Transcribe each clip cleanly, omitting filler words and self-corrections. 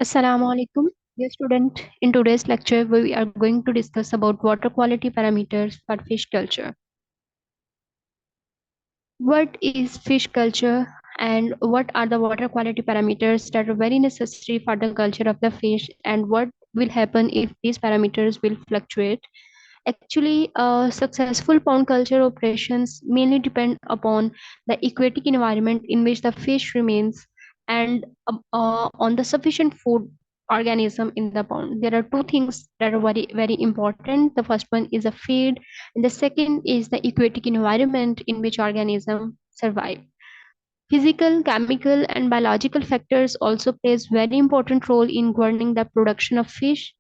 Assalamu alaikum. Dear student, in today's lecture, we are going to discuss about water quality parameters for fish culture. What is fish culture and what are the water quality parameters that are very necessary for the culture of the fish, and what will happen if these parameters will fluctuate? Actually, successful pond culture operations mainly depend upon the aquatic environment in which the fish remains and on the sufficient food organism in the pond. There are two things that are very, very important. The first one is a feed, and the second is the aquatic environment in which organisms survive. Physical, chemical, and biological factors also plays very important role in governing the production of fish,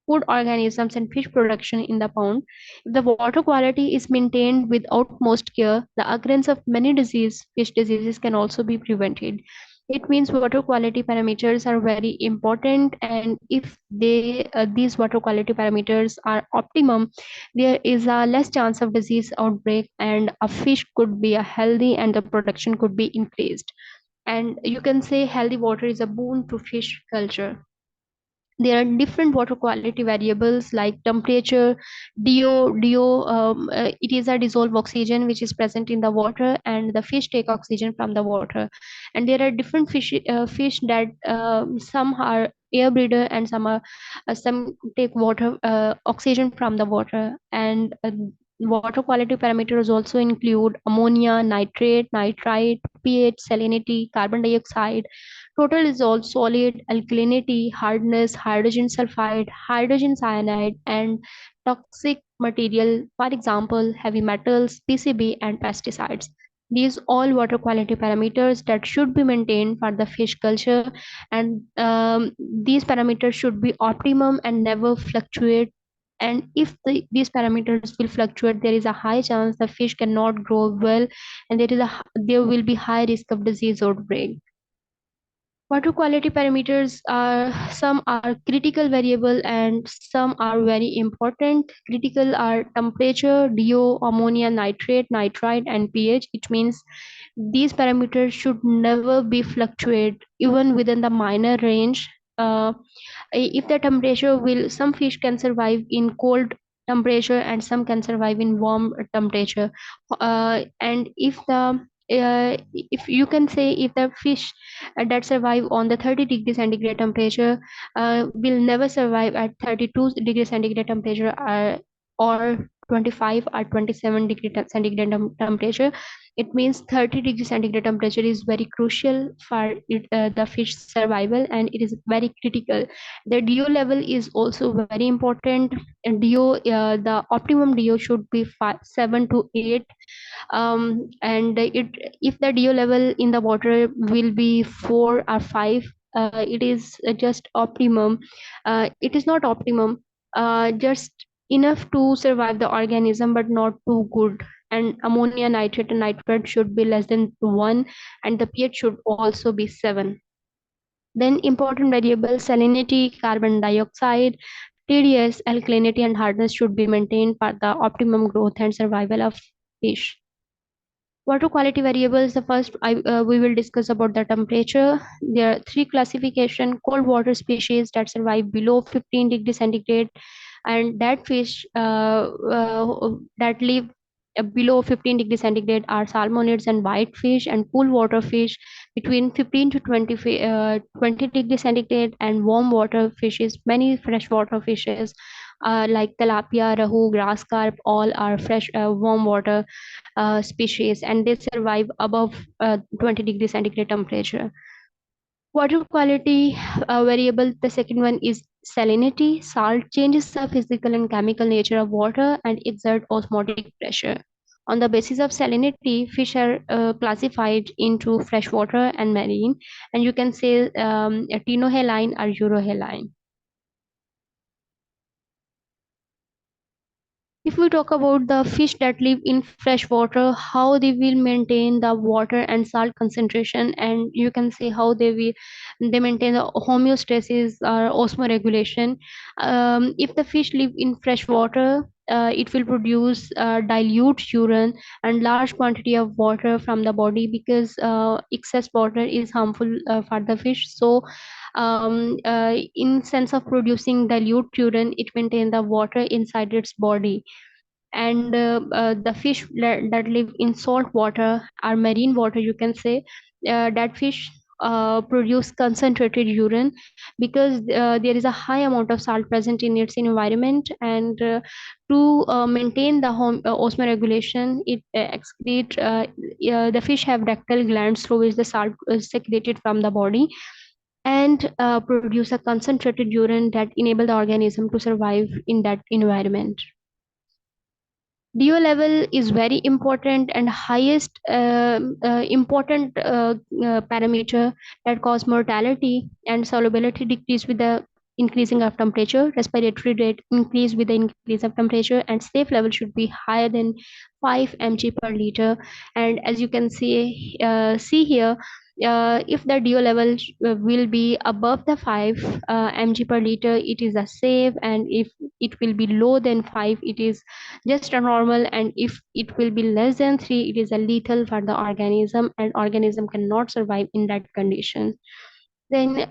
food organisms and fish production in the pond. If the water quality is maintained with utmost care, the occurrence of many fish diseases can also be prevented. It means water quality parameters are very important, and if these water quality parameters are optimum, there is a less chance of disease outbreak, and a fish could be a healthy and the production could be increased. And you can say healthy water is a boon to fish culture. There are different water quality variables like temperature, it is a dissolved oxygen which is present in the water, and the fish take oxygen from the water. And there are different fish that some are air breather and some take water oxygen from the water. And water quality parameters also include ammonia, nitrate, nitrite, pH, salinity, carbon dioxide, total dissolved solid, alkalinity, hardness, hydrogen sulfide, hydrogen cyanide, and toxic material, for example, heavy metals, PCB, and pesticides. These all water quality parameters that should be maintained for the fish culture, and these parameters should be optimum and never fluctuate. And if these parameters will fluctuate, there is a high chance the fish cannot grow well, and there will be high risk of disease outbreak. Water quality parameters are some are critical variable and some are very important. Critical are temperature, DO, ammonia, nitrate, nitrite, and pH. It means these parameters should never be fluctuate even within the minor range. Uh, if the temperature will, some fish can survive in cold temperature and some can survive in warm temperature. And if you can say if the fish that survive on the 30 degree centigrade temperature will never survive at 32 degree centigrade temperature, or 25 or 27 degree centigrade temperature. It means 30 degree centigrade temperature is very crucial for the fish survival, and it is very critical. The DO level is also very important. And the optimum DO should be 7 to 8. And if the DO level in the water will be 4 or 5, it is just optimum. It is not optimum, just enough to survive the organism, but not too good. And ammonia, nitrate, and nitrate should be less than 1, and the pH should also be 7. Then important variables salinity, carbon dioxide, TDS, alkalinity, and hardness should be maintained for the optimum growth and survival of fish. Water quality variables, the first we will discuss about the temperature. There are three classification: cold water species that survive below 15 degrees centigrade, and that fish that live below 15 degrees centigrade are salmonids and whitefish. And cool water fish between 15 to 20 degrees centigrade, and warm water fishes, many freshwater fishes like tilapia, rahu, grass carp, all are fresh warm water species, and they survive above 20 degrees centigrade temperature. Water quality variable, the second one is salinity. Salt changes the physical and chemical nature of water and exert osmotic pressure. On the basis of salinity, fish are classified into freshwater and marine, and you can say tinohaline or urohaline. If we talk about the fish that live in fresh water, how they will maintain the water and salt concentration, and you can see how they maintain the homeostasis or osmoregulation. If the fish live in fresh water, it will produce dilute urine and large quantity of water from the body, because excess water is harmful for the fish. So in sense of producing dilute urine, it maintains the water inside its body. And the fish that live in salt water or marine water, you can say, that fish produce concentrated urine, because there is a high amount of salt present in its environment. And to maintain the osmoregulation, it excrete the fish have rectal glands through which the salt is secreted from the body, and produce a concentrated urine that enable the organism to survive in that environment. DO level is very important, and highest important parameter that cause mortality and solubility decrease with the increasing of temperature. Respiratory rate increase with the increase of temperature, and safe level should be higher than 5 mg per liter. And as you can see here, if the DO level will be above the 5 mg per liter, it is a safe, and if it will be low than 5, it is just a normal, and if it will be less than 3, it is a lethal for the organism, and organism cannot survive in that condition. Then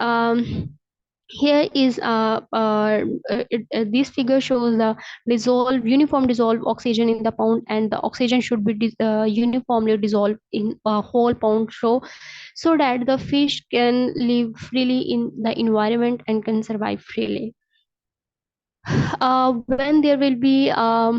here is this figure shows the uniform dissolved oxygen in the pound, and the oxygen should be uniformly dissolved in a whole pound, so that the fish can live freely in the environment and can survive freely. When there will be a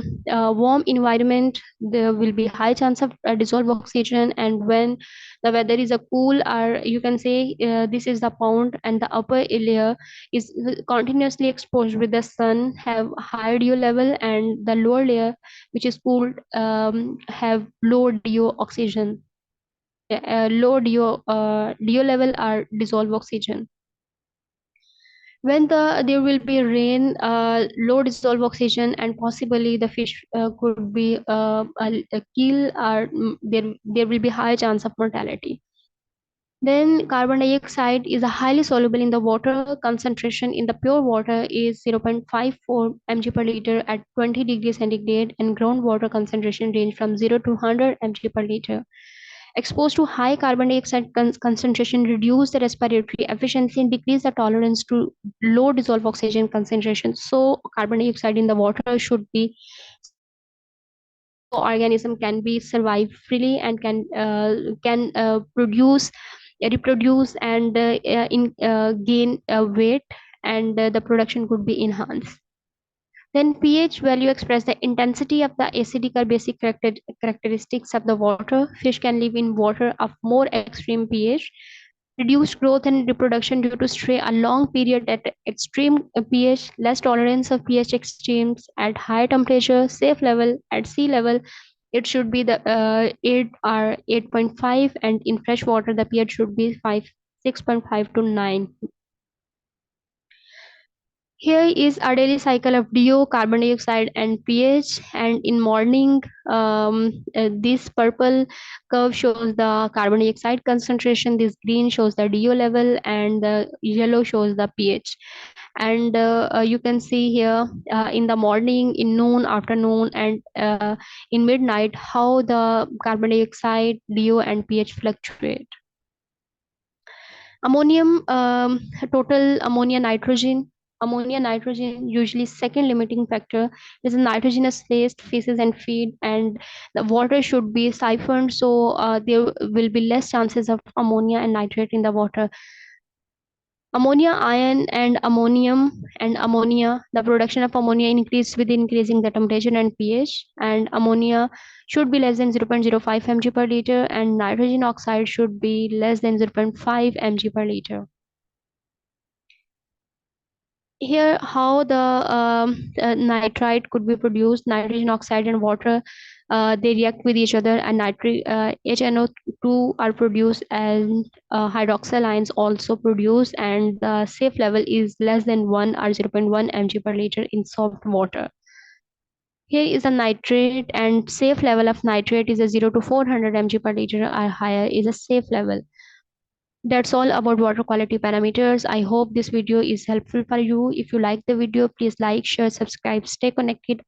warm environment, there will be high chance of dissolved oxygen, and when the weather is a cool, or you can say this is the pond, and the upper layer is continuously exposed with the sun, have higher DO level, and the lower layer, which is cooled, have low DO oxygen, low DO level or dissolved oxygen. When there will be rain, low dissolved oxygen, and possibly the fish could be a kill, or there will be high chance of mortality. Then carbon dioxide is a highly soluble in the water. Concentration in the pure water is 0.54 mg per liter at 20 degrees centigrade, and groundwater concentration range from 0 to 100 mg per liter. Exposed to high carbon dioxide concentration reduce the respiratory efficiency and decrease the tolerance to low dissolved oxygen concentration. So carbon dioxide in the water should be organism can be survive freely, and can produce reproduce, and gain weight, and the production could be enhanced. Then pH value express the intensity of the acidic or basic characteristics of the water. Fish can live in water of more extreme pH. Reduced growth and reproduction due to stray a long period at extreme pH. Less tolerance of pH extremes at high temperature. Safe level at sea level, it should be the 8 or 8.5, and in fresh water the pH should be 6.5 to 9. Here is a daily cycle of DO, carbon dioxide, and pH. And in morning, this purple curve shows the carbon dioxide concentration. This green shows the DO level, and the yellow shows the pH. And you can see here in the morning, in noon, afternoon, and in midnight, how the carbon dioxide, DO, and pH fluctuate. Ammonium, total ammonia nitrogen usually second limiting factor is a nitrogenous laced feces and feed, and the water should be siphoned, so there will be less chances of ammonia and nitrate in the water. Ammonia ion and ammonia, the production of ammonia increases with increasing the temperature and pH, and ammonia should be less than 0.05 mg per liter, and nitrogen oxide should be less than 0.5 mg per liter. Here how the nitrite could be produced. Nitrogen oxide and water, they react with each other, and HNO2 are produced, and hydroxyl ions also produced, and the safe level is less than 1 or 0.1 mg per liter in soft water. Here is a nitrate, and safe level of nitrate is a 0 to 400 mg per liter or higher is a safe level. That's all about water quality parameters. I hope this video is helpful for you. If you like the video, please like, share, subscribe, stay connected.